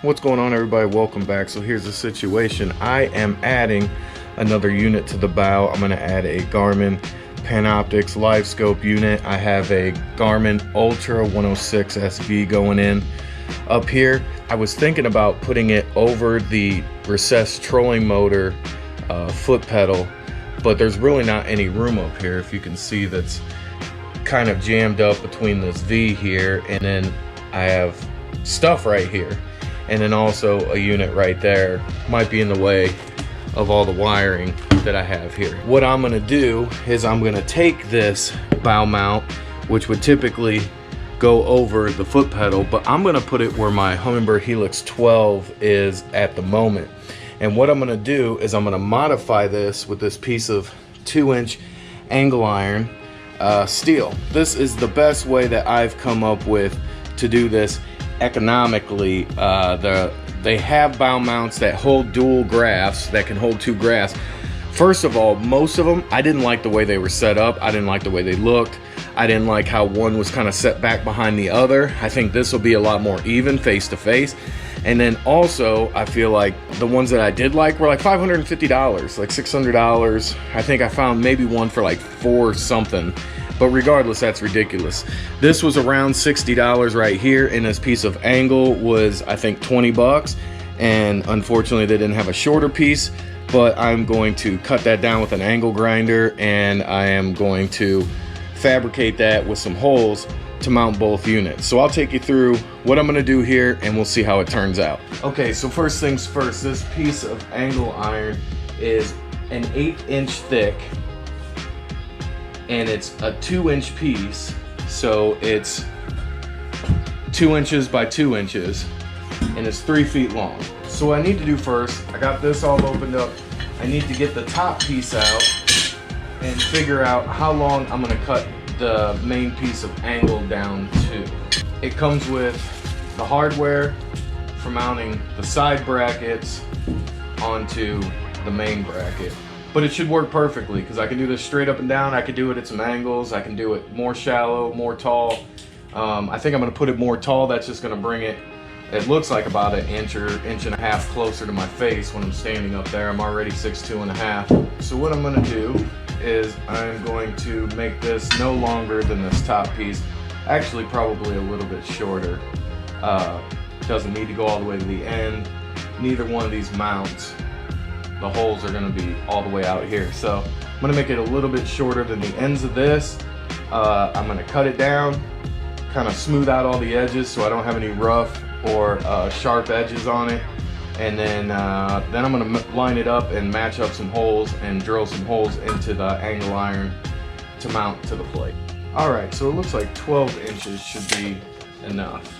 What's going on, everybody? Welcome back. So here's the situation. I am adding another unit to the bow. I'm going to add a Garmin Panoptix live scope unit. I have a Garmin Ultra 106 SV going in up here. I was thinking about putting it over the recessed trolling motor foot pedal, but there's really not any room up here. If you can see, that's kind of jammed up between this V here, and then I have stuff right here, and then also a unit right there might be in the way of all the wiring that I have here. What I'm gonna do is I'm gonna take this bow mount, which would typically go over the foot pedal, but I'm gonna put it where my Humminbird Helix 12 is at the moment. And what I'm gonna do is I'm gonna modify this with this piece of 2-inch angle iron steel. This is the best way that I've come up with to do this economically. They have bow mounts that hold dual graphs, that can hold 2 graphs. First of all, most of them, I didn't like the way they were set up. I didn't like the way they looked. I didn't like how one was kind of set back behind the other. I think this will be a lot more even face to face. And then also, I feel like the ones that I did like were like $550, like $600. I think I found maybe one for like $4 something. But regardless, that's ridiculous. This was around $60 right here, and this piece of angle was, I think, 20 bucks. And unfortunately, they didn't have a shorter piece, but I'm going to cut that down with an angle grinder, and I am going to fabricate that with some holes to mount both units. So I'll take you through what I'm gonna do here, and we'll see how it turns out. Okay, so first things first, this piece of angle iron is an 1/8 thick, and it's a 2-inch piece, so it's 2 inches by 2 inches, and it's 3 feet long. So what I need to do first, I got this all opened up, I need to get the top piece out and figure out how long I'm gonna cut the main piece of angle down to. It comes with the hardware for mounting the side brackets onto the main bracket. But it should work perfectly, because I can do this straight up and down. I can do it at some angles. I can do it more shallow, more tall. I think I'm gonna put it more tall. That's just gonna bring it, it looks like about an inch or inch and a half closer to my face when I'm standing up there. I'm already 6'2½". So what I'm gonna do is I'm going to make this no longer than this top piece. Actually, probably a little bit shorter. Doesn't need to go all the way to the end. Neither one of these mounts, the holes are gonna be all the way out here. So I'm gonna make it a little bit shorter than the ends of this. I'm gonna cut it down, kind of smooth out all the edges so I don't have any rough or sharp edges on it. And then I'm gonna line it up and match up some holes and drill some holes into the angle iron to mount to the plate. All right, so it looks like 12 inches should be enough,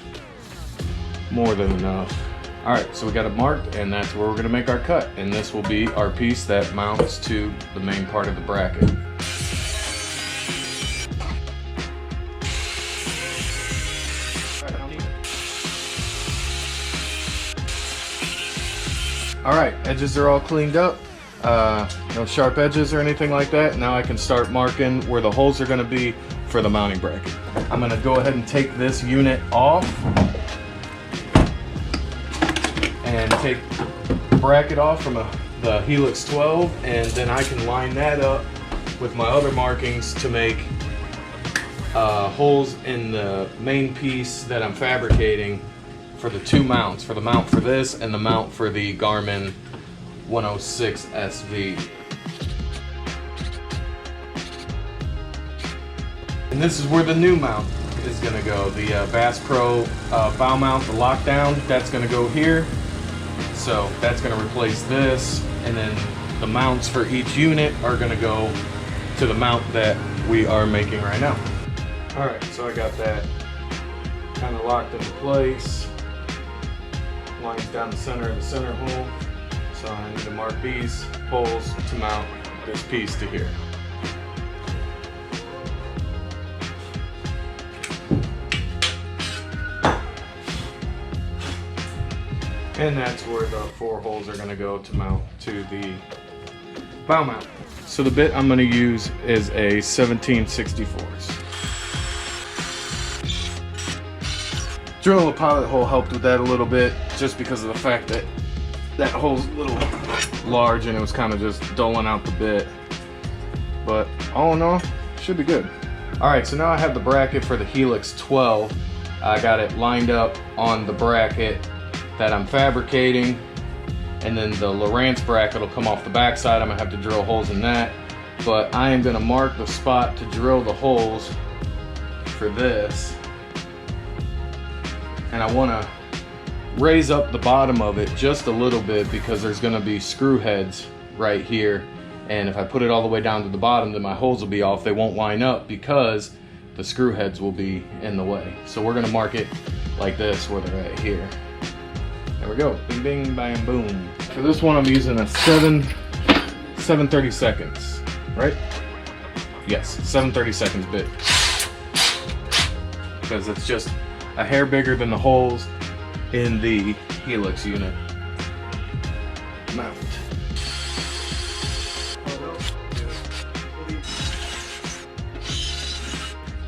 more than enough. All right, so we got it marked, and that's where we're gonna make our cut. And this will be our piece that mounts to the main part of the bracket. All right, edges are all cleaned up. No sharp edges or anything like that. Now I can start marking where the holes are gonna be for the mounting bracket. I'm gonna go ahead and take this unit off and take the bracket off from the Helix 12, and then I can line that up with my other markings to make holes in the main piece that I'm fabricating for the 2 mounts, for the mount for this and the mount for the Garmin 106 SV. And this is where the new mount is gonna go. The Bass Pro bow mount, the lockdown, that's gonna go here. So that's gonna replace this, and then the mounts for each unit are gonna go to the mount that we are making right now. All right, so I got that kind of locked into place. Lines down the center of the center hole. So I need to mark these holes to mount this piece to here. And that's where the 4 holes are gonna go to mount to the bow mount. So the bit I'm gonna use is a 17/64. Drilling a pilot hole helped with that a little bit. just because of the fact that that hole's a little large and it was kind of just doling out the bit. But all in all, should be good. All right, so now I have the bracket for the Helix 12. I got it lined up on the bracket that I'm fabricating, and then the Lowrance bracket will come off the backside. I'm gonna have to drill holes in that, but I am gonna mark the spot to drill the holes for this, and I wanna raise up the bottom of it just a little bit because there's gonna be screw heads right here, and if I put it all the way down to the bottom, then my holes will be off. They won't line up because the screw heads will be in the way. So we're gonna mark it like this where they're at here. There we go, bing, bing, bang, boom. For this one, I'm using a 7/32, right? Yes, 7/32 bit. Because it's just a hair bigger than the holes in the Helix unit mount.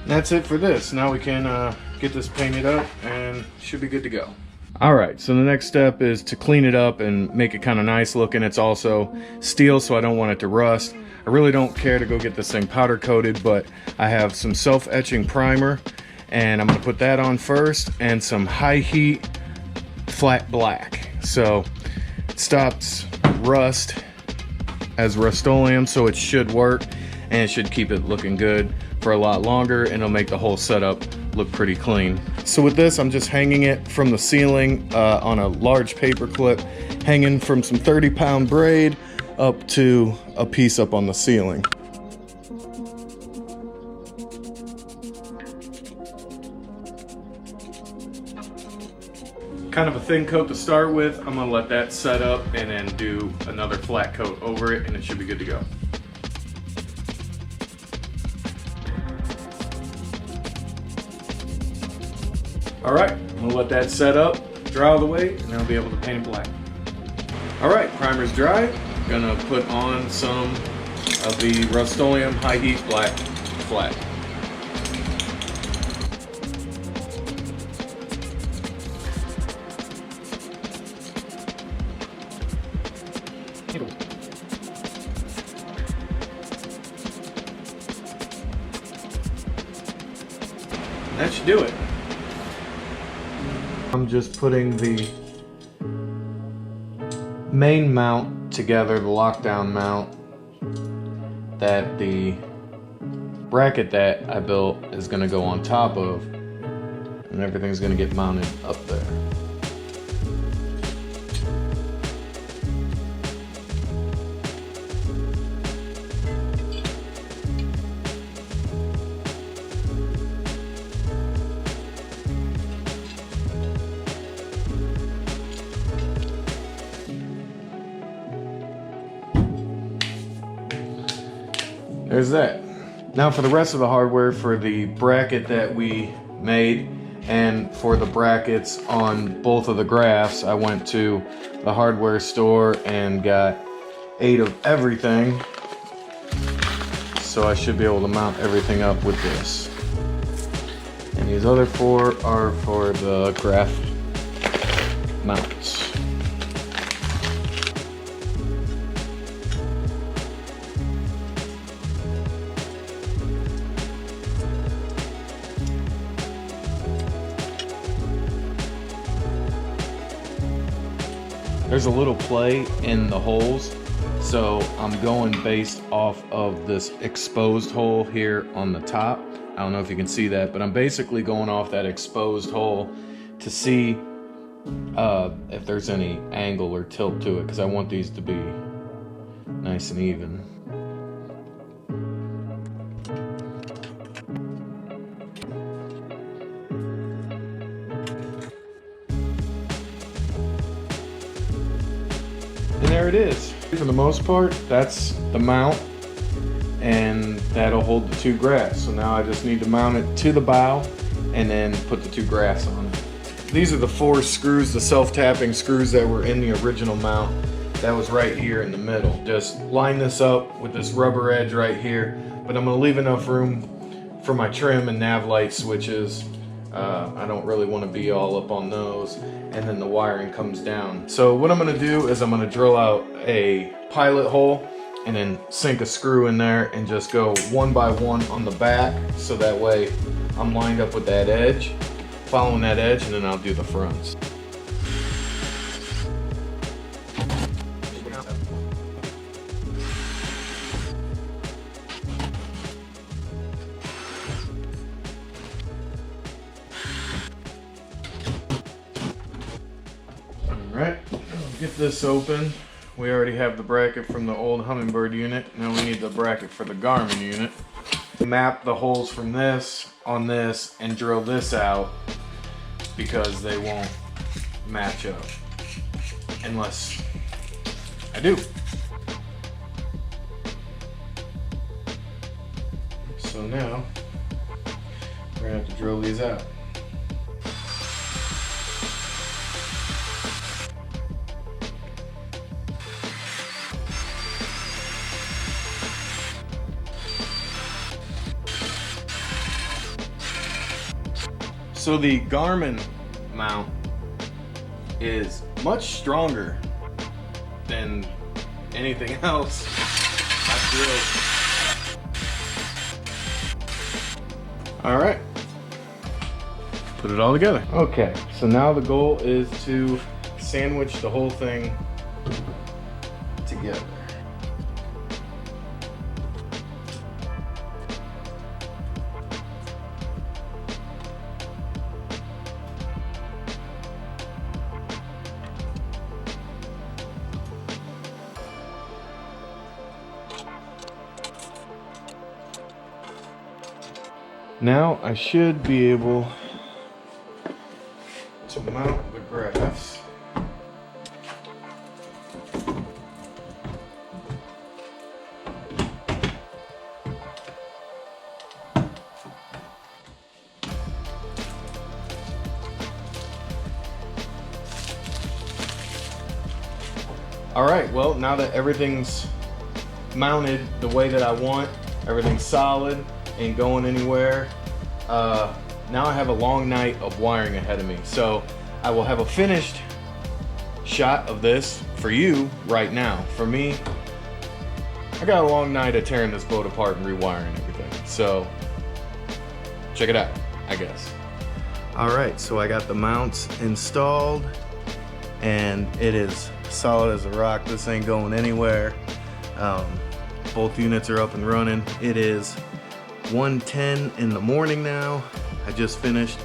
That's it for this. Now we can get this painted up and should be good to go. All right, so the next step is to clean it up and make it kind of nice looking. It's also steel, so I don't want it to rust. I really don't care to go get this thing powder coated, but I have some self-etching primer, and I'm gonna put that on first, and some high heat flat black. So it stops rust as Rust-Oleum, so it should work, and it should keep it looking good for a lot longer, and it'll make the whole setup look pretty clean. So with this, I'm just hanging it from the ceiling on a large paper clip, hanging from some 30-pound braid up to a piece up on the ceiling. Kind of a thin coat to start with. I'm gonna let that set up and then do another flat coat over it, and it should be good to go. All right, I'm gonna let that set up, dry all the way, and then I'll be able to paint it black. All right, primer's dry. Gonna put on some of the Rust-Oleum high heat black flat. That should do it. I'm just putting the main mount together, the lockdown mount, that the bracket that I built is going to go on top of, and everything's going to get mounted up there. There's that. Now for the rest of the hardware, for the bracket that we made and for the brackets on both of the graphs, I went to the hardware store and got 8 of everything. So I should be able to mount everything up with this. And these other 4 are for the graph mounts. There's a little play in the holes, so I'm going based off of this exposed hole here on the top. I don't know if you can see that, but I'm basically going off that exposed hole to see if there's any angle or tilt to it, because I want these to be nice and even. And there it is. For the most part, that's the mount, and that'll hold the 2 graphs. So now I just need to mount it to the bow and then put the 2 graphs on it. These are the 4 screws, the self-tapping screws that were in the original mount. That was right here in the middle. Just line this up with this rubber edge right here, but I'm gonna leave enough room for my trim and nav light switches I don't really want to be all up on those, and then the wiring comes down. So what I'm going to do is I'm going to drill out a pilot hole and then sink a screw in there and just go one by one on the back, so that way I'm lined up with that edge, following that edge, and then I'll do the fronts. Alright, get this open. We already have the bracket from the old Hummingbird unit. Now we need the bracket for the Garmin unit. Map the holes from this on this and drill this out because they won't match up unless I do. So now we're gonna have to drill these out. So the Garmin mount is much stronger than anything else I've drilled. All right, put it all together. Okay, so now the goal is to sandwich the whole thing together. Now I should be able to mount the graphs. All right, well, now that everything's mounted the way that I want, everything's solid, ain't going anywhere. Now I have a long night of wiring ahead of me. So I will have a finished shot of this for you right now. For me, I got a long night of tearing this boat apart and rewiring everything. So check it out, I guess. All right, so I got the mounts installed and it is solid as a rock. This ain't going anywhere. Both units are up and running. It is 1:10 in the morning now. I just finished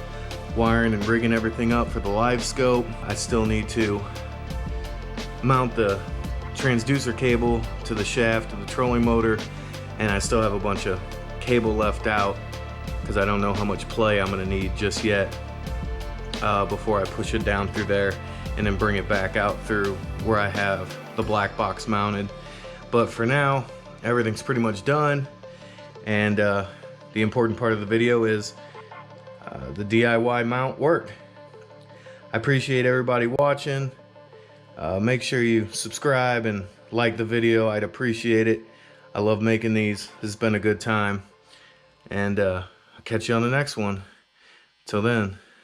wiring and rigging everything up for the live scope. I still need to mount the transducer cable to the shaft of the trolling motor, and I still have a bunch of cable left out because I don't know how much play I'm gonna need just yet before I push it down through there and then bring it back out through where I have the black box mounted. But for now, everything's pretty much done. And the important part of the video is the DIY mount worked. I appreciate everybody watching. Make sure you subscribe and like the video. I'd appreciate it. I love making these. This has been a good time. And I'll catch you on the next one. Till then.